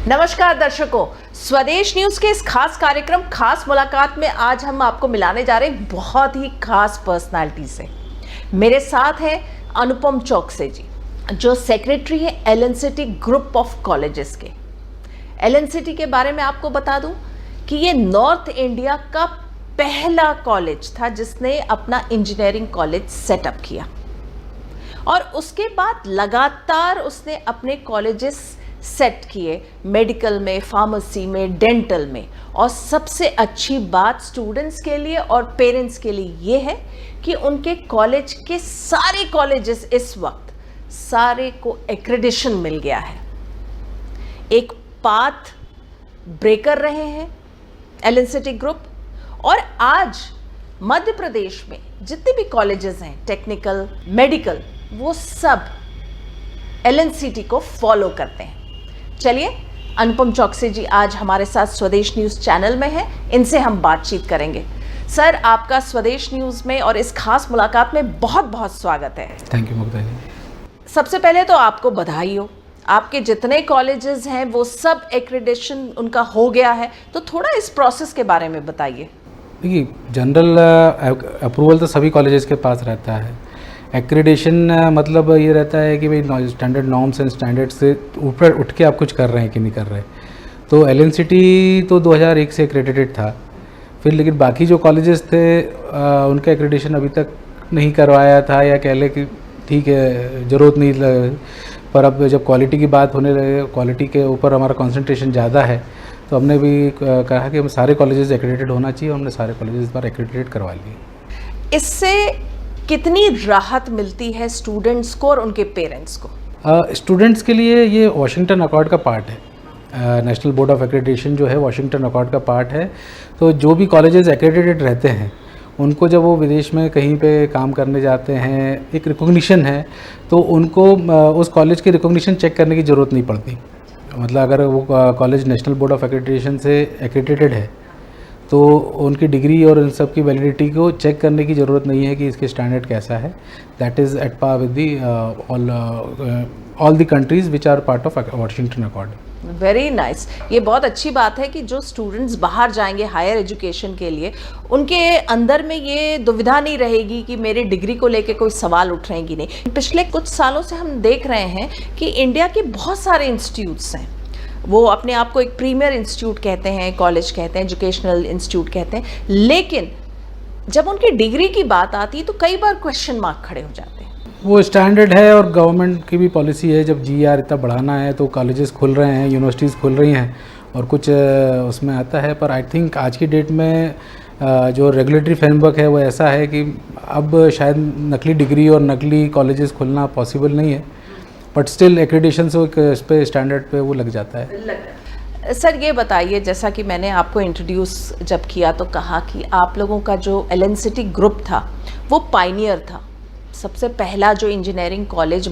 नमस्कार दर्शकों, स्वदेश न्यूज के इस खास कार्यक्रम खास मुलाकात में आज हम आपको मिलाने जा रहे हैं बहुत ही खास पर्सनालिटी से। मेरे साथ हैं अनुपम चौकसे जी, जो सेक्रेटरी है एलएनसीटी ग्रुप ऑफ कॉलेजेस के। एलएनसीटी के बारे में आपको बता दूं कि ये नॉर्थ इंडिया का पहला कॉलेज था जिसने अपना इंजीनियरिंग कॉलेज सेटअप किया और उसके बाद लगातार उसने अपने कॉलेजेस सेट किए मेडिकल में, फार्मेसी में, डेंटल में। और सबसे अच्छी बात स्टूडेंट्स के लिए और पेरेंट्स के लिए ये है कि उनके कॉलेज के सारे कॉलेजेस इस वक्त सारे को एक्रेडिशन मिल गया है। एक पाथ ब्रेकर रहे हैं एलएनसीटी ग्रुप, और आज मध्य प्रदेश में जितने भी कॉलेजेस हैं टेक्निकल, मेडिकल, वो सब एलएनसीटी को फॉलो करते हैं। चलिए, अनुपम चौकसे जी आज हमारे साथ स्वदेश न्यूज चैनल में हैं, इनसे हम बातचीत करेंगे। सर, आपका स्वदेश न्यूज में और इस खास मुलाकात में बहुत बहुत स्वागत है। थैंक यू मुग्धा जी। सबसे पहले तो आपको बधाई हो, आपके जितने कॉलेजेस हैं वो सब एक्रेडिशन उनका हो गया है, तो थोड़ा इस प्रोसेस के बारे में बताइए। देखिए, जनरल अप्रूवल तो सभी कॉलेजेस के पास रहता है। एक्रेडिशन मतलब ये रहता है कि भाई स्टैंडर्ड नॉर्म्स एंड स्टैंडर्ड से ऊपर उठ के आप कुछ कर रहे हैं कि नहीं कर रहे। तो एलएनसीटी तो 2001 से एक्रेडिटेड था, फिर लेकिन बाकी जो कॉलेजेस थे उनका एक्रेडिशन अभी तक नहीं करवाया था, या कह लें कि ठीक है ज़रूरत नहीं लगे। पर अब जब क्वालिटी की बात होने लगे, क्वालिटी के ऊपर हमारा कंसंट्रेशन ज़्यादा है, तो हमने भी कहा कि हम सारे कॉलेजेस एक्रेडिटेड होना चाहिए। हमने सारे कॉलेजेस इस बार एक्रेडिटेड करवा लिए। इससे कितनी राहत मिलती है स्टूडेंट्स को और उनके पेरेंट्स को? स्टूडेंट्स के लिए ये वाशिंगटन अकॉर्ड का पार्ट है। नेशनल बोर्ड ऑफ एक्रेडिटेशन जो है वाशिंगटन अकॉर्ड का पार्ट है। तो जो भी कॉलेजेस एक्रेडिटेड रहते हैं उनको जब वो विदेश में कहीं पे काम करने जाते हैं, एक रिकॉग्निशन है, तो उनको उस कॉलेज की रिकॉग्निशन चेक करने की ज़रूरत नहीं पड़ती। मतलब अगर वो college national board of accreditation से एक्रेडिटेड है तो उनकी डिग्री और इन सब की वैलिडिटी को चेक करने की ज़रूरत नहीं है कि इसके स्टैंडर्ड कैसा है। That is at par with the all the countries which are part of Washington Accord. Very nice. ये बहुत अच्छी बात है कि जो स्टूडेंट्स बाहर जाएंगे हायर एजुकेशन के लिए, उनके अंदर में ये दुविधा नहीं रहेगी कि मेरी डिग्री को लेके कोई सवाल उठ रहे हैं कि नहीं। पिछले कुछ सालों से हम देख रहे हैं कि इंडिया के बहुत सारे इंस्टीट्यूट्स हैं, वो अपने आप को एक प्रीमियर इंस्टीट्यूट कहते हैं, कॉलेज कहते हैं, एजुकेशनल इंस्टीट्यूट कहते हैं, लेकिन जब उनकी डिग्री की बात आती है तो कई बार क्वेश्चन मार्क खड़े हो जाते हैं। वो स्टैंडर्ड है और गवर्नमेंट की भी पॉलिसी है, जब जीआर इतना बढ़ाना है तो कॉलेजेस खुल रहे हैं, यूनिवर्सिटीज़ खुल रही हैं और कुछ उसमें आता है। पर आई थिंक आज की डेट में जो रेगुलेटरी फ्रेमवर्क है वो ऐसा है कि अब शायद नकली डिग्री और नकली कॉलेजेस खुलना पॉसिबल नहीं है, बट स्टिल एक्रेडिटेशन से इस पे स्टैंडर्ड पे वो लग जाता है। सर, ये बताइए, जैसा कि मैंने आपको इंट्रोड्यूस जब किया तो कहा कि आप लोगों का जो एलएनसीटी ग्रुप था वो पायनियर था, सबसे पहला जो इंजीनियरिंग कॉलेज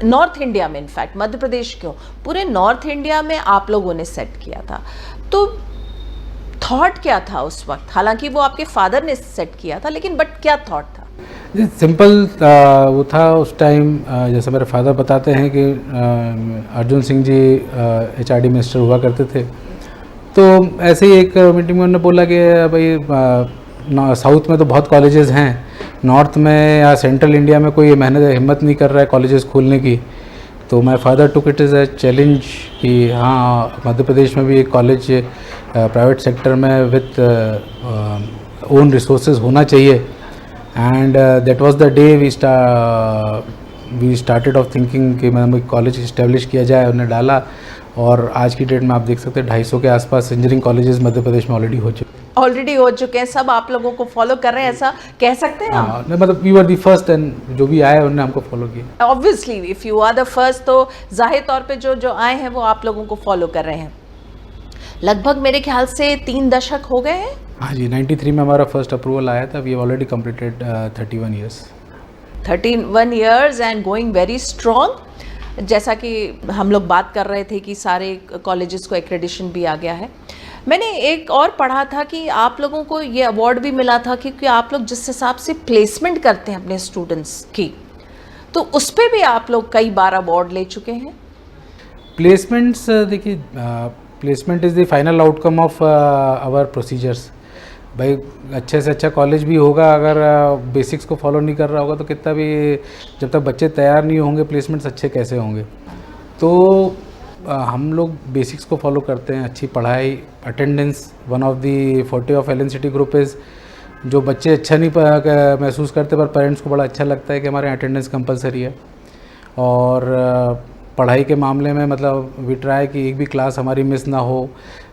नॉर्थ इंडिया में, इनफैक्ट मध्य प्रदेश क्यों पूरे नॉर्थ इंडिया में आप लोगों ने सेट किया था। तो थॉट क्या था उस वक्त? हालांकि वो आपके फादर ने सेट किया था, लेकिन बट क्या थॉट था? सिंपल वो था उस टाइम। जैसे मेरे फादर बताते हैं कि अर्जुन सिंह जी एचआरडी मिनिस्टर हुआ करते थे, तो ऐसे ही एक मीटिंग में उन्होंने बोला कि भाई साउथ में तो बहुत कॉलेजेस हैं, नॉर्थ में या सेंट्रल इंडिया में कोई हिम्मत नहीं कर रहा है कॉलेजेस खोलने की। तो my father took it as a challenge कि हाँ, मध्य प्रदेश में भी एक कॉलेज प्राइवेट सेक्टर में विथ ओन रिसोर्सेज होना चाहिए। And that was the day we started of thinking कि मतलब कॉलेज इस्टेब्लिश किया जाए। उन्हें डाला और आज की डेट में आप देख सकते हैं 250 के आसपास इंजीनियरिंग कॉलेजेस मध्य प्रदेश में ऑलरेडी हो चुके हैं। सब आप लोगों को फॉलो कर रहे हैं, ऐसा कह सकते हैं हम? मतलब we were the first, and जो भी आए उन्होंने हमको फॉलो किया। Obviously if you are the first तो जाहिर तौर पे जो आए हैं वो आप लोगों को फॉलो कर रहे हैं। लगभग मेरे ख्याल से 3 दशक हो गए हैं। हाँ जी, 93 में हमारा फर्स्ट अप्रूवल आया था। We have already completed 31 years. 31 years and going very strong. जैसा कि हम लोग बात कर रहे थे कि सारे कॉलेजेस को एक्रेडिशन भी आ गया है। मैंने एक और पढ़ा था कि आप लोगों को ये अवार्ड भी मिला था क्योंकि आप लोग जिस हिसाब से प्लेसमेंट करते हैं अपने स्टूडेंट्स की, तो उस पर भी आप लोग कई बार अवार्ड ले चुके हैं। प्लेसमेंट्स देखिए, placement is the final outcome of our procedures. भाई अच्छे से अच्छा कॉलेज भी होगा, अगर बेसिक्स को फॉलो नहीं कर रहा होगा तो कितना भी, जब तक बच्चे तैयार नहीं होंगे प्लेसमेंट्स अच्छे कैसे होंगे। तो हम लोग बेसिक्स को फॉलो करते हैं, अच्छी पढ़ाई, attendance. One of the forte of LNCT group is, जो बच्चे अच्छा नहीं महसूस करते पर पेरेंट्स को बड़ा अच्छा लगता है कि हमारे अटेंडेंस कंपलसरी है। और पढ़ाई के मामले में मतलब वी ट्राई कि एक भी क्लास हमारी मिस ना हो,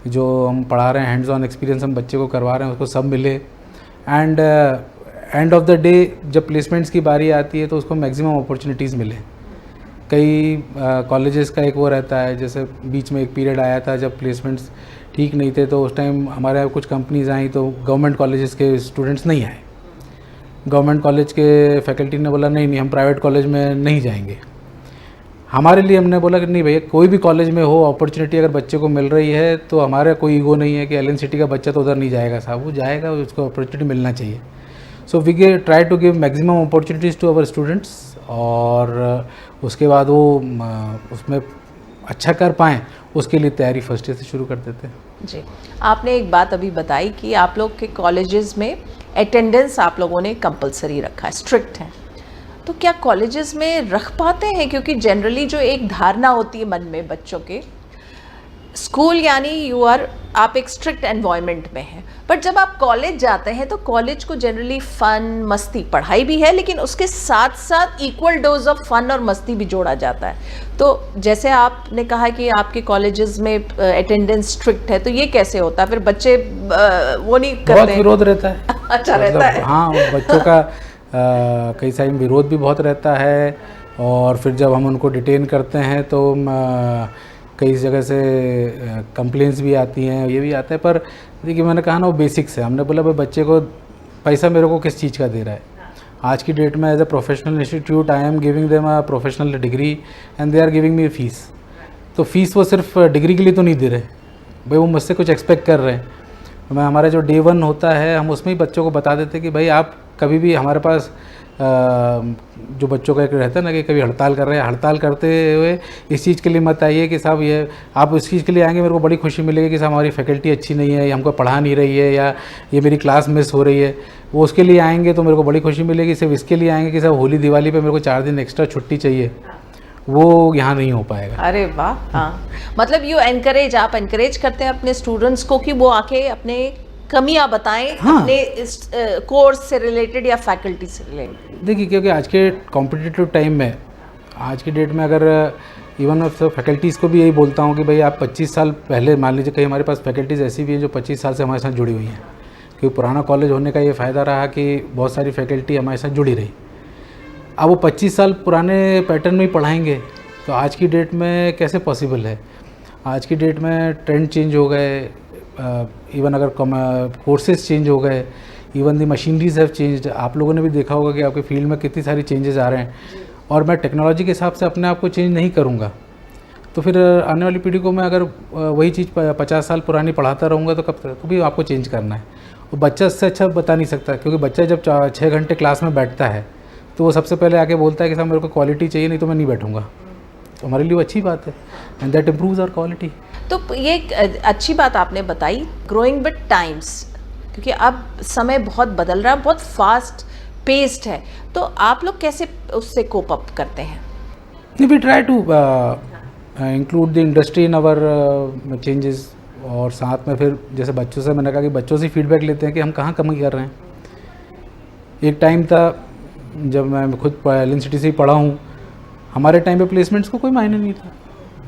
जो हम पढ़ा रहे हैं हैंड्स ऑन एक्सपीरियंस हम बच्चे को करवा रहे हैं उसको सब मिले। And end of the day जब प्लेसमेंट्स की बारी आती है तो उसको मैक्सिमम अपॉर्चुनिटीज़ मिले। कई कॉलेजेस का एक वो रहता है, जैसे बीच में एक पीरियड आया था जब प्लेसमेंट्स ठीक नहीं थे, तो उस टाइम हमारे यहाँ कुछ कंपनीज आई तो गवर्नमेंट कॉलेजेस के स्टूडेंट्स नहीं आए। गवर्नमेंट कॉलेज के फैकल्टी ने बोला नहीं हम प्राइवेट कॉलेज में नहीं जाएंगे। हमारे लिए हमने बोला कि नहीं भैया, कोई भी कॉलेज में हो अपॉर्चुनिटी अगर बच्चे को मिल रही है तो हमारा कोई ईगो नहीं है कि LNCT का बच्चा तो उधर नहीं जाएगा साहब, वो जाएगा, उसको अपॉर्चुनिटी मिलना चाहिए। So we try to give maximum opportunities to our students, और उसके बाद वो उसमें अच्छा कर पाएँ उसके लिए तैयारी फर्स्ट ईयर से शुरू कर देते हैं। जी, आपने एक बात अभी बताई कि आप लोग के कॉलेजेस में अटेंडेंस आप लोगों ने कंपलसरी रखा है, स्ट्रिक्ट है। तो क्या कॉलेजेस में रख पाते हैं? क्योंकि जनरली जो एक धारणा होती है मन में बच्चों के, स्कूल यानी आप एक स्ट्रिक्ट एनवायरनमेंट में हैं, बट जब आप कॉलेज जाते हैं तो कॉलेज को जनरली फन, मस्ती, पढ़ाई भी है लेकिन उसके साथ साथ इक्वल डोज ऑफ फन और मस्ती भी जोड़ा जाता है। तो जैसे आपने कहा कि आपके कॉलेजेस में अटेंडेंस स्ट्रिक्ट है, तो ये कैसे होता है फिर? बच्चे वो नहीं करते? बहुत विरोध रहता है। अच्छा, रहता है। हाँ, बच्चों का कई सारे विरोध भी बहुत रहता है, और फिर जब हम उनको डिटेन करते हैं तो कई जगह से कंप्लेंट्स भी आती हैं, ये भी आता है। पर देखिए मैंने कहा ना, वो बेसिक्स है। हमने बोला भाई बच्चे को पैसा मेरे को किस चीज़ का दे रहा है। आज की डेट में as a professional institute I am giving them a professional degree and they are giving me fees. तो फीस वो सिर्फ डिग्री के लिए तो नहीं दे रहे भाई, वो मुझसे कुछ एक्सपेक्ट कर रहे हैं। मैं हमारा जो Day 1 होता है हम उसमें ही बच्चों को बता देते हैं कि भाई आप कभी भी हमारे पास जो बच्चों का एक रहता है ना कि कभी हड़ताल कर रहे हैं, हड़ताल करते हुए इस चीज़ के लिए मत आइए कि साहब ये आप इस चीज़ के लिए आएंगे मेरे को बड़ी खुशी मिलेगी कि साहब हमारी फैकल्टी अच्छी नहीं है, या हमको पढ़ा नहीं रही है, या ये मेरी क्लास मिस हो रही है। वो उसके लिए आएंगे तो मेरे को बड़ी खुशी मिलेगी। सिर्फ इसके लिए आएंगे कि साहब होली दिवाली पे मेरे को 4 दिन एक्स्ट्रा छुट्टी चाहिए, वो यहाँ नहीं हो पाएगा। अरे वाह, हाँ, मतलब आप एनकरेज करते हैं अपने स्टूडेंट्स को कि वो आके अपने कमियां बताएं। हाँ। अपने इस कोर्स से रिलेटेड या फैकल्टी से रिलेटेड। देखिए क्योंकि आज के कॉम्पिटिटिव टाइम में, आज की डेट में अगर इवन मैं फैकल्टीज़ को भी यही बोलता हूँ कि भाई आप 25 साल पहले, मान लीजिए कहीं हमारे पास फैकल्टीज़ ऐसी भी हैं जो 25 साल से हमारे साथ जुड़ी हुई हैं, क्योंकि पुराना कॉलेज होने का ये फ़ायदा रहा कि बहुत सारी फैकल्टी हमारे साथ जुड़ी रही। अब वो 25 साल पुराने पैटर्न में ही पढ़ाएंगे तो आज की डेट में कैसे पॉसिबल है। आज की डेट में ट्रेंड चेंज हो गए, इवन अगर कोर्सेज चेंज हो गए, even the machineries have changed. आप लोगों ने भी देखा होगा कि आपके फील्ड में कितनी सारी चेंजेस आ रहे हैं, और मैं टेक्नोलॉजी के हिसाब से अपने आप को चेंज नहीं करूँगा तो फिर आने वाली पीढ़ी को मैं अगर वही चीज़ 50 साल पुरानी पढ़ाता रहूँगा तो कब तक, तो भी आपको चेंज करना है। और बच्चा इससे अच्छा बता नहीं सकता, क्योंकि बच्चा जब 6 घंटे क्लास में बैठता है तो वो सबसे पहले आके बोलता है कि साहब मेरे को क्वालिटी चाहिए, नहीं तो मैं नहीं बैठूँगा। तो हमारे लिए वो अच्छी बात है, and that improves our quality. तो ये अच्छी बात आपने बताई, ग्रोइंग विद टाइम्स, क्योंकि अब समय बहुत बदल रहा है, बहुत फास्ट पेस्ड है, तो आप लोग कैसे उससे कोप अप करते हैं? We try to include the industry in our changes, और साथ में फिर जैसे बच्चों से मैंने कहा कि बच्चों से फीडबैक लेते हैं कि हम कहाँ कमी कर रहे हैं। एक टाइम था जब मैं खुद LNCT से ही पढ़ा हूँ, हमारे टाइम पे प्लेसमेंट्स को कोई मायने नहीं था,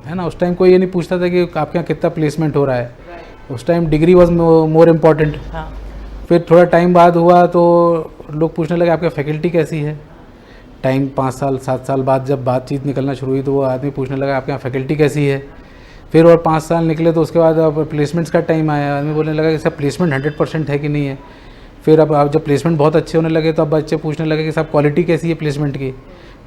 है ना। उस टाइम कोई ये नहीं पूछता था कि आपके यहाँ कितना प्लेसमेंट हो रहा है, उस time degree was more important. फिर थोड़ा टाइम बाद हुआ तो लोग पूछने लगे आपकी फैकल्टी कैसी है। टाइम 5 साल 7 साल बाद जब बातचीत निकलना शुरू हुई तो वो आदमी पूछने लगा आपके यहाँ फैकल्टी कैसी है। फिर और 5 साल निकले तो उसके बाद अब प्लेसमेंट्स का टाइम आया, आदमी बोलने लगा कि सब प्लेसमेंट 100% है कि नहीं है। फिर अब जब प्लेसमेंट बहुत अच्छे होने लगे तो अब बच्चे पूछने लगे कि साहब क्वालिटी कैसी है प्लेसमेंट की।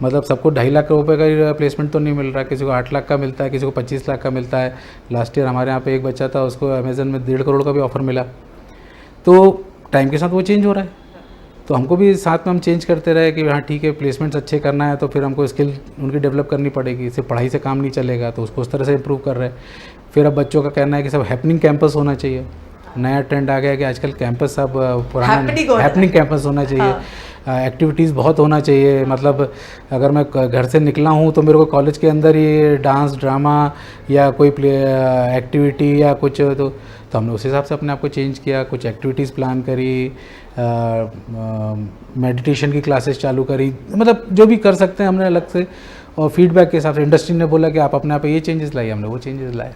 मतलब सबको 2.5 लाख रुपए का प्लेसमेंट तो नहीं मिल रहा, किसी को 8 लाख का मिलता है, किसी को 25 लाख का मिलता है। लास्ट ईयर हमारे यहाँ पे एक बच्चा था, उसको अमेज़न में 1.5 करोड़ का भी ऑफ़र मिला। तो टाइम के साथ वो चेंज हो रहा है। तो हमको भी साथ में हम चेंज करते रहे कि हाँ ठीक है, प्लेसमेंट्स अच्छे करना है तो फिर हमको स्किल उनकी डेवलप करनी पड़ेगी, सिर्फ पढ़ाई से काम नहीं चलेगा, तो उसको उस तरह से इम्प्रूव कर रहे हैं। फिर अब बच्चों का कहना है कि सब हैपनिंग कैंपस होना चाहिए, नया ट्रेंड आ गया कि आजकल कैंपस सब पुराना हैपनिंग कैंपस होना चाहिए। एक्टिविटीज़ बहुत होना चाहिए, मतलब अगर मैं घर से निकला हूँ तो मेरे को कॉलेज के अंदर ही डांस, ड्रामा या कोई एक्टिविटी या कुछ, तो हमने उस हिसाब से अपने आप को चेंज किया, कुछ एक्टिविटीज़ प्लान करी, मेडिटेशन की क्लासेस चालू करी, मतलब जो भी कर सकते हैं हमने अलग से। और फीडबैक के हिसाब से इंडस्ट्री ने बोला कि आप अपने आप ये चेंजेस लाइए, हमने वो चेंजेस लाए।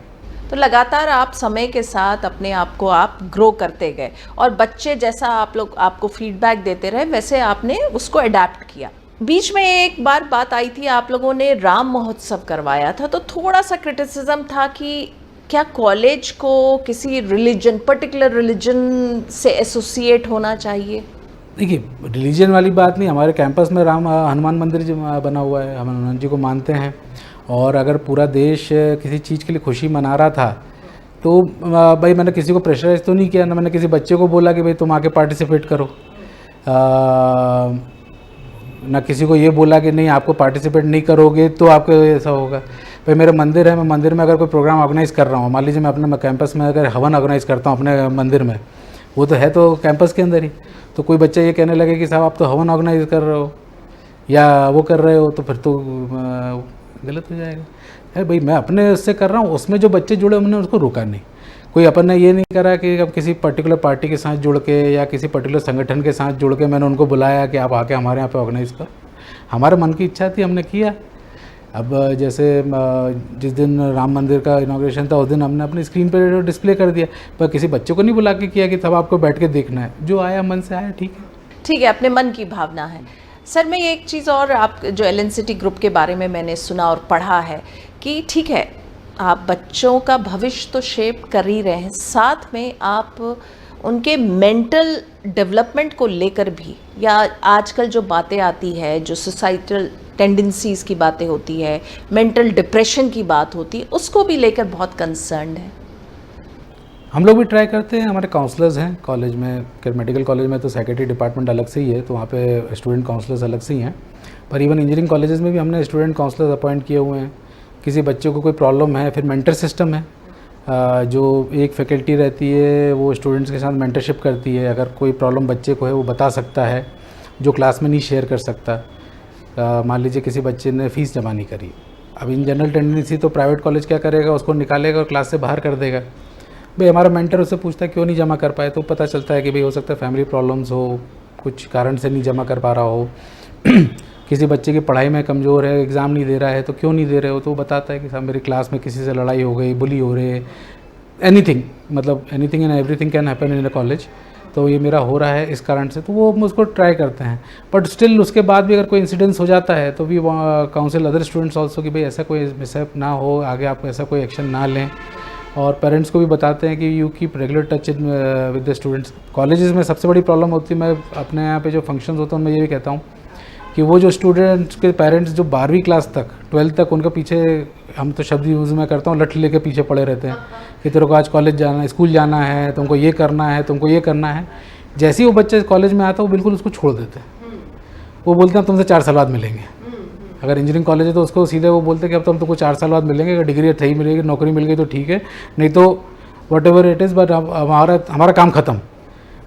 तो लगातार आप समय के साथ अपने आप को आप ग्रो करते गए और बच्चे जैसा आपको फीडबैक देते रहे वैसे आपने उसको अडेप्ट किया। बीच में एक बार बात आई थी, आप लोगों ने राम महोत्सव करवाया था, तो थोड़ा सा क्रिटिसिज्म था कि क्या कॉलेज को किसी रिलीजन, पर्टिकुलर रिलीजन से एसोसिएट होना चाहिए? देखिए, रिलीजन वाली बात नहीं, हमारे कैंपस में हनुमान मंदिर जो बना हुआ है, हम हनुमान जी को मानते हैं। और अगर पूरा देश किसी चीज़ के लिए खुशी मना रहा था तो भाई मैंने किसी को प्रेशराइज तो नहीं किया, ना मैंने किसी बच्चे को बोला कि भाई तुम आके पार्टिसिपेट करो, ना किसी को ये बोला कि नहीं आपको पार्टिसिपेट नहीं करोगे तो आपको ऐसा होगा। भाई मेरा मंदिर है, मैं मंदिर में अगर कोई प्रोग्राम ऑर्गेनाइज़ कर रहा हूँ, मान लीजिए मैं अपने कैंपस में अगर हवन ऑर्गेनाइज़ करता हूँ अपने मंदिर में, वो तो है तो कैंपस के अंदर ही, तो कोई बच्चा ये कहने लगे कि साहब आप तो हवन ऑर्गेनाइज कर रहे हो या वो कर रहे हो, तो फिर तो गलत हो जाएगा। है भाई, मैं अपने उससे कर रहा हूँ, उसमें जो बच्चे जुड़े हमने उसको रोका नहीं। कोई अपन ने ये नहीं करा कि अब किसी पर्टिकुलर पार्टी के साथ जुड़ के या किसी पर्टिकुलर संगठन के साथ जुड़ के मैंने उनको बुलाया कि आप आके हमारे यहाँ पे ऑर्गेनाइज़ करो। हमारे मन की इच्छा थी, हमने किया। अब जैसे जिस दिन राम मंदिर का इनॉग्रेशन था उस दिन हमने अपनी स्क्रीन पर डिस्प्ले कर दिया, पर किसी बच्चे को नहीं बुला के किया कि तब आपको बैठ के देखना है, जो आया मन से आया, ठीक है, अपने मन की भावना है। सर, मैं एक चीज़ और, आप जो एलएनसीटी ग्रुप के बारे में मैंने सुना और पढ़ा है कि ठीक है आप बच्चों का भविष्य तो शेप कर ही रहे हैं, साथ में आप उनके मेंटल डेवलपमेंट को लेकर भी, या आजकल जो बातें आती है, जो सोसाइटल टेंडेंसीज़ की बातें होती है, मेंटल डिप्रेशन की बात होती है, उसको भी लेकर बहुत कंसर्न्ड है। हम लोग भी ट्राई करते हैं, हमारे काउंसलर्स हैं कॉलेज में, मेडिकल कॉलेज में तो साइकेट्री डिपार्टमेंट अलग से ही है, तो वहाँ पे स्टूडेंट काउंसलर्स अलग से ही हैं, पर इवन इंजीनियरिंग कॉलेजेस में भी हमने स्टूडेंट काउंसलर्स अपॉइंट किए हुए हैं। किसी बच्चे को कोई प्रॉब्लम है, फिर मेंटर सिस्टम है, जो एक फैकल्टी रहती है वो स्टूडेंट्स के साथ मेंटरशिप करती है, अगर कोई प्रॉब्लम बच्चे को है वो बता सकता है, जो क्लास में नहीं शेयर कर सकता। मान लीजिए किसी बच्चे ने फ़ीस जमा नहीं करी, अब इन जनरल टेंडेंसी तो प्राइवेट कॉलेज क्या करेगा, उसको निकालेगा और क्लास से बाहर कर देगा। भाई हमारा मेंटर उससे पूछता है क्यों नहीं जमा कर पाए, तो पता चलता है कि भाई हो सकता है फैमिली प्रॉब्लम्स हो, कुछ कारण से नहीं जमा कर पा रहा हो किसी बच्चे की पढ़ाई में कमज़ोर है, एग्ज़ाम नहीं दे रहा है, तो क्यों नहीं दे रहे हो, तो वो बताता है कि साहब मेरी क्लास में किसी से लड़ाई हो गई, बुली हो रही है, एनीथिंग, मतलब anything and everything can happen in a college, तो ये मेरा हो रहा है इस कारण से, तो वो हम उसको ट्राई करते हैं। बट स्टिल उसके बाद भी अगर कोई इंसिडेंस हो जाता है तो we counsel other students also कि भाई ऐसा कोई मिसहैप ना हो, आगे आप ऐसा कोई एक्शन ना लें। और पेरेंट्स को भी बताते हैं कि you keep regular touch with the students. Colleges में सबसे बड़ी प्रॉब्लम होती है, मैं अपने यहाँ पे जो फंक्शंस होते हैं उनमें ये भी कहता हूँ कि वो जो स्टूडेंट्स के पेरेंट्स जो 12वीं क्लास तक 12th तक उनके पीछे, हम तो शब्द यूज़ में करता हूँ, लठ लेके पीछे पड़े रहते हैं कि तेरे को आज कॉलेज जाना है, स्कूल जाना है, तुमको ये करना है, तुमको ये करना है। जैसे ही वो बच्चे कॉलेज में आता है वो बिल्कुल उसको छोड़ देते हैं, वो बोलते हैं अब तुमसे 4 साल बाद मिलेंगे। अगर इंजीनियरिंग कॉलेज है तो उसको सीधे वो बोलते हैं कि अब तो हम तुमको 4 साल बाद मिलेंगे, अगर डिग्री सही मिलेगी, नौकरी मिल गई तो ठीक है, नहीं तो what ever it is, but हमारा काम ख़त्म।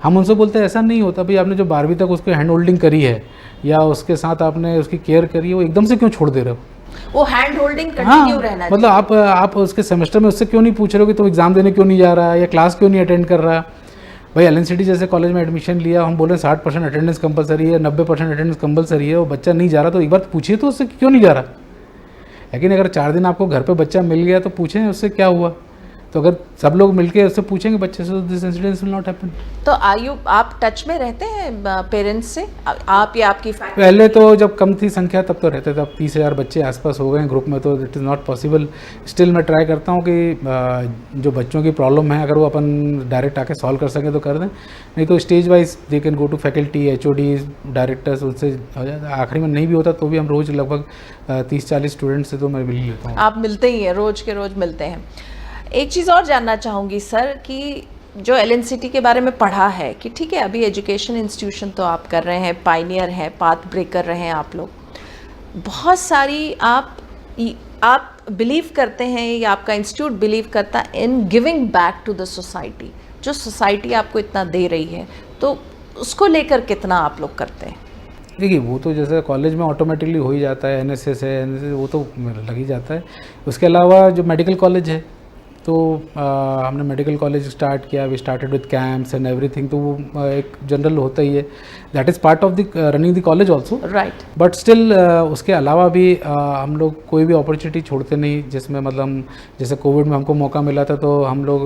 हम उनसे बोलते हैं ऐसा नहीं होता भाई, आपने जो 12वीं तक उसकी हैंड होल्डिंग करी है या उसके साथ आपने उसकी केयर करी है, वो एकदम से क्यों छोड़ दे रहे हो? वो हैंड होल्डिंग कंटिन्यू रहना, मतलब आप उसके सेमेस्टर में उससे क्यों नहीं पूछ रहे हो कि तुम एग्ज़ाम देने क्यों नहीं जा रहा है या क्लास क्यों नहीं अटेंड कर रहा? भाई एलएनसीटी जैसे कॉलेज में एडमिशन लिया, हम बोल रहे हैं 60% अटेंडेंस कंपलसरी है, 90% अटेंडेंस कंपलसरी है, वो बच्चा नहीं जा रहा तो एक बार पूछिए तो उससे क्यों नहीं जा रहा। लेकिन अगर 4 दिन आपको घर पे बच्चा मिल गया तो पूछें उससे क्या हुआ, तो अगर सब लोग मिलके उससे पूछेंगे बच्चे से, this incidence will not happen. तो आप टच में रहते हैं पेरेंट्स से, आप या आपकी फैमिली? पहले तो जब कम थी संख्या तब तो रहते थे, अब 30,000 बच्चे आसपास हो गए हैं ग्रुप में, तो it is not possible. Still मैं ट्राई करता हूँ कि जो बच्चों की प्रॉब्लम है अगर वो अपन डायरेक्ट आके सॉल्व कर सकें तो कर दें, नहीं तो stage wise they can go to faculty, HOD, directors, उनसे हो जाता है। आखिरी में नहीं भी होता तो भी हम रोज़ लगभग 30-40 स्टूडेंट्स से तो मैं मिल लेता हूँ। आप मिलते ही हैं, रोज़ के रोज़ मिलते हैं। एक चीज़ और जानना चाहूँगी सर कि जो एलएनसीटी के बारे में पढ़ा है कि ठीक है अभी एजुकेशन इंस्टीट्यूशन तो आप कर रहे हैं, पायनियर हैं, पाथ ब्रेकर रहे हैं आप लोग, बहुत सारी आप बिलीव करते हैं या आपका इंस्टीट्यूट बिलीव करता है in giving back to the society, जो सोसाइटी आपको इतना दे रही है, तो उसको लेकर कितना आप लोग करते हैं? देखिए वो तो जैसे कॉलेज में ऑटोमेटिकली हो ही जाता है, एनएसएस है, एनएसएस वो तो लग ही जाता है। उसके अलावा जो मेडिकल कॉलेज है तो हमने मेडिकल कॉलेज स्टार्ट किया, we started with camps and everything, तो वो एक जनरल होता ही है, that is part of the running the college also, right. But still उसके अलावा भी हम लोग कोई भी अपॉर्चुनिटी छोड़ते नहीं, जिसमें मतलब जैसे कोविड में हमको मौका मिला था तो हम लोग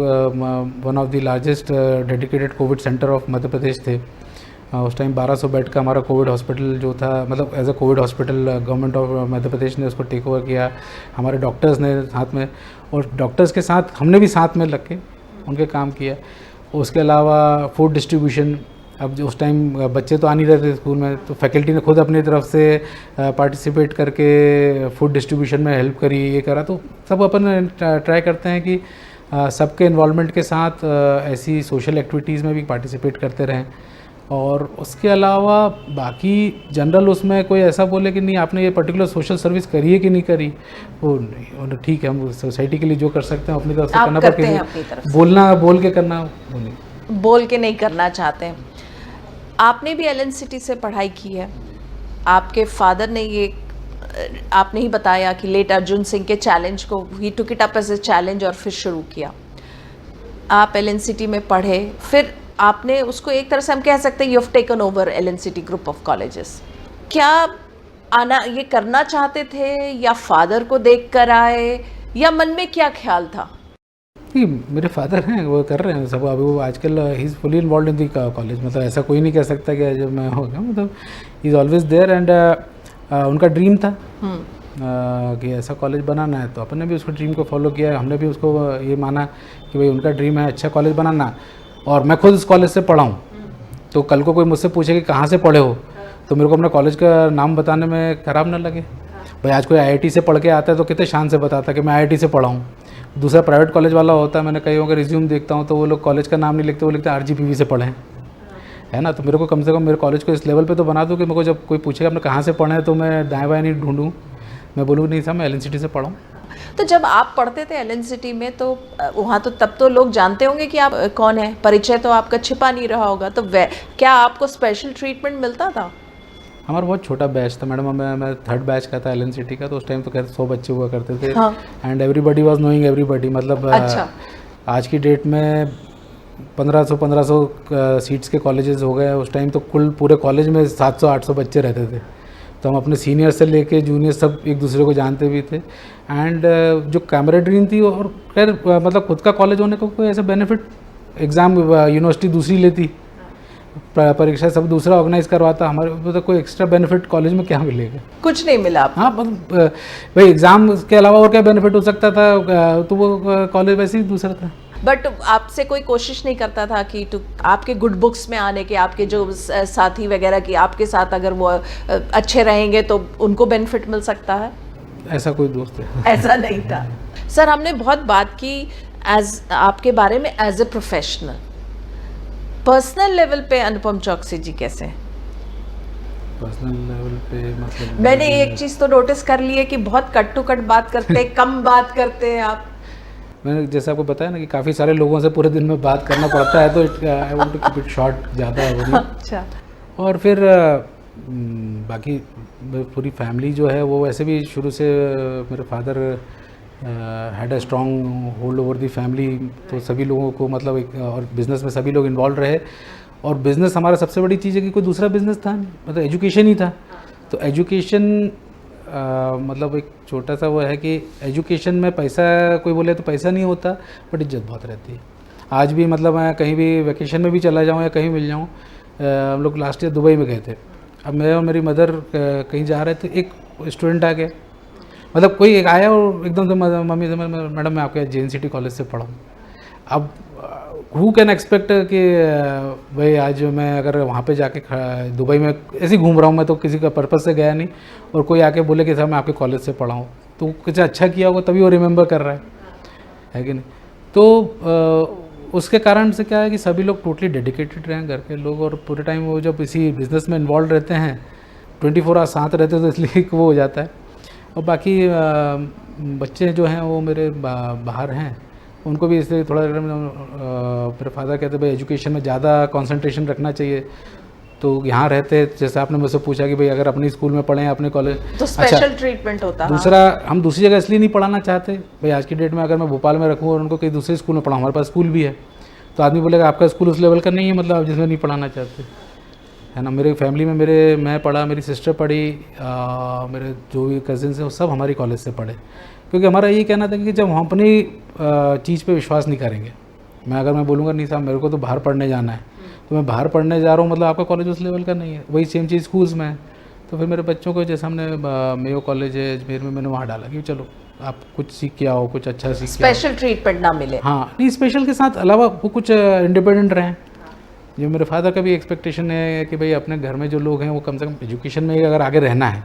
one of the largest dedicated Covid centre of Madhya Pradesh थे। उस टाइम 1200 बेड का हमारा कोविड हॉस्पिटल जो था, मतलब as a Covid hospital government of Madhya Pradesh ने उसको टेक ओवर किया, हमारे डॉक्टर्स ने साथ में, और डॉक्टर्स के साथ हमने भी साथ में लग के उनके काम किया। उसके अलावा फूड डिस्ट्रीब्यूशन, अब जो उस टाइम बच्चे तो आ नहीं रहे थे स्कूल में, तो फैकल्टी ने खुद अपनी तरफ से पार्टिसिपेट करके फूड डिस्ट्रीब्यूशन में हेल्प करी, ये करा, तो सब अपन ट्राई करते हैं कि सबके इन्वॉल्वमेंट के साथ ऐसी सोशल एक्टिविटीज़ में भी पार्टिसिपेट करते रहें। और उसके अलावा बाकी जनरल उसमें कोई ऐसा बोले कि नहीं आपने ये पर्टिकुलर सोशल सर्विस करी है कि नहीं करी, वो नहीं, ठीक है, हम सोसाइटी के लिए जो कर सकते हैं अपनी तरफ से करना, करते हैं अपनी तरफ से। बोल के करना, वो नहीं, बोल के नहीं करना चाहते हैं। आपने भी एलएनसीटी से पढ़ाई की है, आपके फादर ने ये आपने ही बताया कि लेट अर्जुन सिंह के चैलेंज को ही took it up as a challenge और फिर शुरू किया। आप एलएनसीटी में पढ़े, फिर आपने उसको एक तरह से हम कह सकते हैं you have taken over LNCT group of colleges. क्या आना ये करना चाहते थे या फादर को देख कर आए, या मन में क्या ख्याल था? नहीं, मेरे फादर हैं, वो कर रहे हैं सब, अभी वो आजकल he is fully involve in the college, मतलब ऐसा कोई नहीं कह सकता कि जब मैं हो गया, मतलब he is always there, and उनका ड्रीम था कि ऐसा कॉलेज बनाना है, तो अपन ने भी उसको ड्रीम को फॉलो किया, हमने भी उसको ये माना कि भाई उनका ड्रीम है अच्छा कॉलेज बनाना, और मैं खुद इस कॉलेज से पढ़ा हूँ, तो कल को कोई मुझसे पूछे कि कहाँ से पढ़े हो, तो मेरे को अपने कॉलेज का नाम बताने में ख़राब ना लगे। भाई आज कोई आईआईटी से पढ़ के आता है तो कितने शान से बताता है कि मैं आईआईटी से पढ़ा हूँ। दूसरा प्राइवेट कॉलेज वाला होता है, मैंने कईयों का रिज्यूम देखता हूँ तो वो लोग कॉलेज का नाम नहीं लिखते, वो लिखते हैं आरजीपीवी से पढ़े हैं, है ना। तो मेरे को कम से कम मेरे कॉलेज को इस लेवल पे तो बना दो कि मेरे को जब कोई पूछेगा आपने कहाँ से पढ़े हैं तो मैं दाएँ बाएँ नहीं ढूंढूँ, मैं बोलूँ नहीं साहब मैं एलएनसीटी से पढ़ा हूँ। तो जब आप पढ़ते थे एलएनसीटी में तो वहाँ तो तब तो लोग जानते होंगे कि आप कौन है, परिचय तो आपका छिपा नहीं रहा होगा, तो क्या आपको स्पेशल ट्रीटमेंट मिलता था? हमारा बहुत छोटा बैच था मैडम, मैं थर्ड बैच का था एलएनसीटी का, तो उस टाइम तो खैर 100 बच्चे हुआ करते थे, and everybody was knowing everybody, मतलब अच्छा। आज की डेट में 1500 सीट्स के कॉलेजेस हो गए, उस टाइम तो कुल पूरे कॉलेज में 700-800 बच्चे रहते थे, तो हम अपने सीनियर से लेके जूनियर सब एक दूसरे को जानते भी थे, एंड जो कैमरेडरी थी, और खैर मतलब खुद का कॉलेज होने को कोई ऐसा बेनिफिट, एग्ज़ाम यूनिवर्सिटी दूसरी लेती, परीक्षा सब दूसरा ऑर्गेनाइज करवाता, हमारे मतलब कोई एक्स्ट्रा बेनिफिट कॉलेज में क्या मिलेगा? कुछ नहीं मिला आपको? हाँ, मतलब भाई एग्ज़ाम के अलावा और क्या बेनिफिट हो सकता था, तो वो कॉलेज वैसे ही दूसरा था। बट आपसे कोई कोशिश नहीं करता था कि आपके गुड बुक्स में आने के, आपके जो साथी वगैरह की आपके साथ अगर वो अच्छे रहेंगे तो उनको बेनिफिट मिल सकता है? ऐसा कोई दोस्त है? ऐसा नहीं था। सर हमने बहुत बात की एज आपके बारे में as a professional, personal level पे अनुपम चौकसी जी कैसे हैं? पर्सनल लेवल पे मतलब मैंने एक चीज़ तो नोटिस कर ली है कि बहुत कट टू कट बात करते हैं, कम बात करते हैं आप। मैंने जैसे आपको बताया ना कि काफ़ी सारे लोगों से पूरे दिन में बात करना पड़ता है, तो I want to keep it short ज़्यादा है वो। अच्छा। और फिर बाकी पूरी फैमिली जो है वो वैसे भी शुरू से मेरे father had a strong hold over the family, तो सभी लोगों को मतलब एक, और बिज़नेस में सभी लोग इन्वॉल्व रहे, और बिज़नेस हमारा सबसे बड़ी चीज़ है कि कोई दूसरा बिज़नेस था नहीं, मतलब एजुकेशन ही था, तो एजुकेशन मतलब एक छोटा सा वो है कि एजुकेशन में पैसा, कोई बोले तो पैसा नहीं होता, बट इज्जत बहुत रहती है। आज भी मतलब मैं कहीं भी वैकेशन में भी चला जाऊँ या कहीं मिल जाऊँ, हम लोग लास्ट ईयर दुबई में गए थे, अब मैं और मेरी मदर कहीं जा रहे थे, एक स्टूडेंट आ गया, मतलब कोई एक आया और एकदम से मम्मी से मैडम मैं आपके JNCT कॉलेज से पढ़ा हूँ। अब हु कैन एक्सपेक्ट कि भाई आज मैं अगर वहाँ पे जाके दुबई में ऐसे ही घूम रहा हूँ, मैं तो किसी का पर्पज़ से गया नहीं, और कोई आके बोले कि सर मैं आपके कॉलेज से पढ़ा हूँ, तो कुछ अच्छा किया होगा तभी वो रिमेंबर कर रहा है कि नहीं। तो उसके कारण से क्या है कि सभी लोग टोटली डेडिकेटेड रहे हैं घर के लोग, और पूरे टाइम वो जब इसी बिज़नेस में इन्वॉल्व रहते हैं 24 आवर्स साथ रहते हैं, तो इसलिए वो हो जाता है। और बाकी बच्चे जो हैं वो मेरे बाहर हैं, उनको भी इसलिए थोड़ा मेरे फादर कहते भाई एजुकेशन में ज़्यादा कंसंट्रेशन रखना चाहिए, तो यहाँ रहते जैसे आपने मुझसे पूछा कि भाई अगर अपनी स्कूल में पढ़ें अपने कॉलेज तो स्पेशल ट्रीटमेंट होता है। दूसरा, हम दूसरी जगह इसलिए नहीं पढ़ाना चाहते भाई, आज की डेट में अगर मैं भोपाल में रखूँ और उनको कहीं दूसरे स्कूल में पढ़ाऊँ, हमारे पास स्कूल भी है, तो आदमी बोलेगा आपका स्कूल उस लेवल का नहीं है, मतलब आप जिसमें नहीं पढ़ाना चाहते, है ना। मेरे फैमिली में मैं पढ़ा, मेरी सिस्टर पढ़ी, मेरे जो भी कजिन्स हैं वो सब हमारी कॉलेज से पढ़े, क्योंकि हमारा यही कहना था कि जब हम अपनी चीज़ पे विश्वास नहीं करेंगे, अगर मैं बोलूँगा नहीं साहब मेरे को तो बाहर पढ़ने जाना है, तो मैं बाहर पढ़ने जा रहा हूँ, मतलब आपका कॉलेज उस लेवल का नहीं है, वही सेम चीज़ स्कूल्स में है। तो फिर मेरे बच्चों को जैसे हमने मेयो कॉलेज है अजमेर में, मैंने वहाँ डाला कि चलो आप कुछ सीख के आओ, कुछ अच्छा सीख के आओ, स्पेशल ट्रीटमेंट ना मिले। हाँ नहीं, स्पेशल के साथ अलावा वो कुछ इंडिपेंडेंट रहें। जो मेरे फादर का भी एक्सपेक्टेशन है कि भाई अपने घर में जो लोग हैं वो कम से कम एजुकेशन में अगर आगे रहना है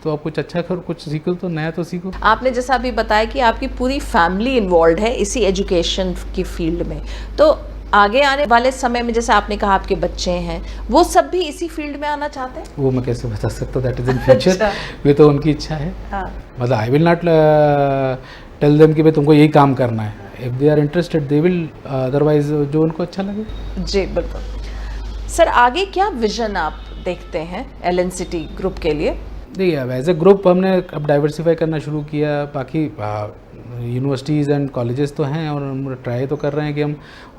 तो आप कुछ अच्छा करो, कुछ सीखो, तो नया तो सीखो। आपने जैसा अभी बताया कि आपकी पूरी फैमिली इन्वॉल्व है इसी एजुकेशन की फील्ड में, तो आगे आने वाले समय में जैसे आपने कहा आपके बच्चे हैं, वो सब भी इसी फील्ड में आना चाहते हैं? वो मैं कैसे बता सकता हूँ, दैट इज़ इन फ्यूचर, ये तो उनकी इच्छा है। हाँ। मतलब I will not tell them कि भाई तुमको यही काम करना है, if they are interested they will, otherwise जो उनको अच्छा लगे। जी बिल्कुल। सर आगे क्या विजन आप देखते हैं एलएनसीटी ग्रुप के लिए? देखिए एज ए ग्रुप हमने अब डाइवर्सिफाई करना शुरू किया, बाकी यूनिवर्सिटीज़ एंड कॉलेजेस तो हैं, और हम ट्राई तो कर रहे हैं कि हम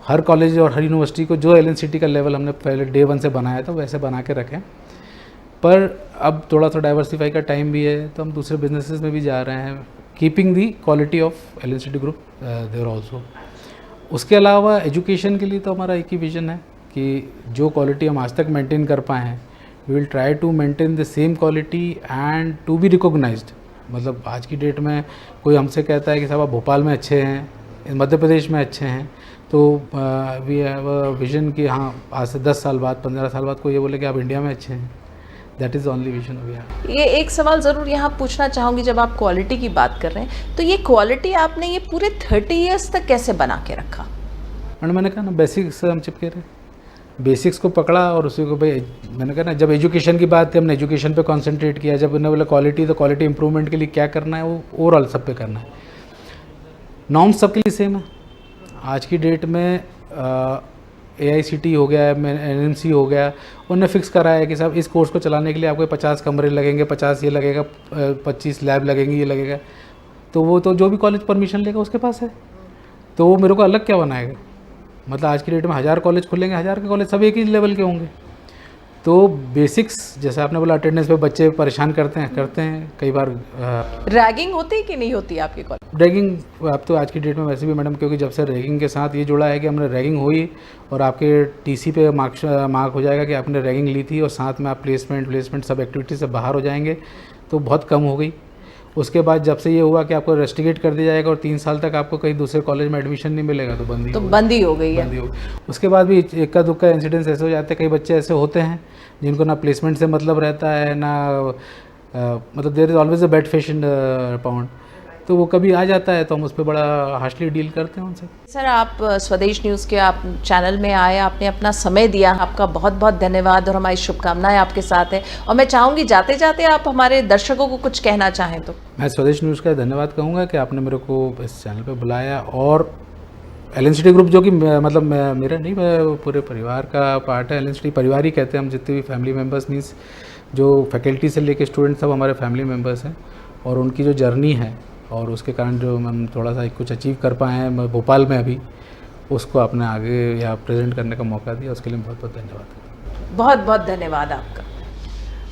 हर कॉलेज और हर यूनिवर्सिटी को जो एलएनसीटी का लेवल हमने पहले डे 1 से बनाया था वैसे बना के रखें। पर अब थोड़ा सा डाइवर्सिफाई का टाइम भी है, तो हम दूसरे बिजनेसेस में भी जा रहे हैं, keeping the quality of LNCT group there also. उसके अलावा एजुकेशन के लिए तो हमारा एक ही विजन है कि जो क्वालिटी हम आज तक मेंटेन कर पाए हैं, we will try to maintain the same quality and to be recognised. मतलब आज की डेट में कोई हमसे कहता है कि साहब आप भोपाल में अच्छे हैं, मध्य प्रदेश में अच्छे हैं, तो वी हैव अ विजन कि हाँ आज से 10 साल बाद 15 साल बाद कोई ये बोले कि आप इंडिया में अच्छे हैं। That is only vision we have. ये एक सवाल ज़रूर यहाँ पूछना चाहूँगी, जब आप क्वालिटी की बात कर रहे हैं तो ये क्वालिटी आपने ये पूरे 30 ईयर्स तक कैसे बना के रखा? मैंने कहा ना बेसिक्स हम चिपके रहे, बेसिक्स को पकड़ा और उसी को भाई, मैंने कहा ना जब एजुकेशन की बात थी हमने एजुकेशन पे कंसंट्रेट किया, जब उन्होंने बोला क्वालिटी तो क्वालिटी इंप्रूवमेंट के लिए क्या करना है वो ओवरऑल सब पे करना है। नॉर्म्स सबके लिए सेम है। आज की डेट में AICTE हो गया, NMC हो गया, उन्होंने फिक्स करा है कि साहब इस कोर्स को चलाने के लिए आपको 50 कमरे लगेंगे, 50 ये लगेगा, 25 लैब लगेंगी, ये लगेगा, तो वो तो जो भी कॉलेज परमिशन लेगा उसके पास है, तो वो मेरे को अलग क्या बनाएगा। मतलब आज की डेट में 1000 कॉलेज खुलेंगे, 1000 के कॉलेज सब एक ही लेवल के होंगे। तो बेसिक्स जैसे आपने बोला अटेंडेंस पे बच्चे परेशान करते हैं कई बार। रैगिंग होती है कि नहीं होती आपके कॉलेज? रैगिंग अब तो आज की डेट में वैसे भी मैडम, क्योंकि जब से रैगिंग के साथ ये जुड़ा है कि हमने रैगिंग हुई और आपके TC पे मार्क हो जाएगा कि आपने रैगिंग ली थी, और साथ में आप प्लेसमेंट सब एक्टिविटी से बाहर हो जाएंगे, तो बहुत कम हो गई। उसके बाद जब से ये हुआ कि आपको रेस्टिकेट कर दिया जाएगा और 3 साल तक आपको कहीं दूसरे कॉलेज में एडमिशन नहीं मिलेगा, तो बंदी हो गई है। उसके बाद भी इक्का दुक्का इंसिडेंट्स ऐसे हो जाते हैं, कई बच्चे ऐसे होते हैं जिनको ना प्लेसमेंट से मतलब रहता है ना, मतलब there is always a bad fish in the pond, तो वो कभी आ जाता है तो हम उस पर बड़ा हार्शली डील करते हैं उनसे। सर आप स्वदेश न्यूज़ के आप चैनल में आए, आपने अपना समय दिया, आपका बहुत बहुत धन्यवाद और हमारी शुभकामनाएं आपके साथ है। और मैं चाहूँगी जाते जाते आप हमारे दर्शकों को कुछ कहना चाहें तो। मैं स्वदेश न्यूज़ का धन्यवाद कहूँगा कि आपने मेरे को इस चैनल पर बुलाया, और एलएनसीटी ग्रुप जो कि मतलब मेरा नहीं, पूरे परिवार का पार्ट है। एलएनसीटी परिवार ही कहते हैं हम, जितने भी फैमिली मेम्बर्स मीन्स जो फैकल्टी से लेके स्टूडेंट सब हमारे फैमिली मेम्बर्स हैं, और उनकी जो जर्नी है और उसके कारण जो हम थोड़ा सा कुछ अचीव कर पाए हैं भोपाल में अभी, उसको आपने आगे या प्रेजेंट करने का मौका दिया, उसके लिए बहुत बहुत धन्यवाद। बहुत बहुत धन्यवाद आपका।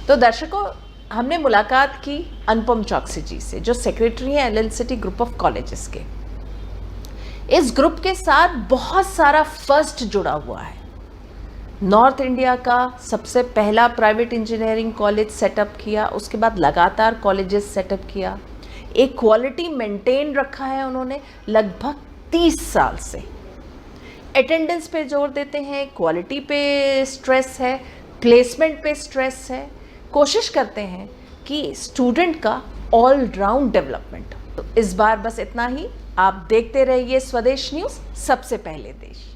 तो दर्शकों, हमने मुलाकात की अनुपम चौकसी जी से, जो सेक्रेटरी हैं एलएनसीटी ग्रुप ऑफ कॉलेजेस के। इस ग्रुप के साथ बहुत सारा फर्स्ट जुड़ा हुआ है। नॉर्थ इंडिया का सबसे पहला प्राइवेट इंजीनियरिंग कॉलेज सेटअप किया, उसके बाद लगातार कॉलेजेस सेटअप किया, एक क्वालिटी मेंटेन रखा है उन्होंने लगभग 30 साल से। अटेंडेंस पे जोर देते हैं, क्वालिटी पे स्ट्रेस है, प्लेसमेंट पे स्ट्रेस है, कोशिश करते हैं कि स्टूडेंट का ऑल राउंड डेवलपमेंट। तो इस बार बस इतना ही। आप देखते रहिए स्वदेश न्यूज़, सबसे पहले देश।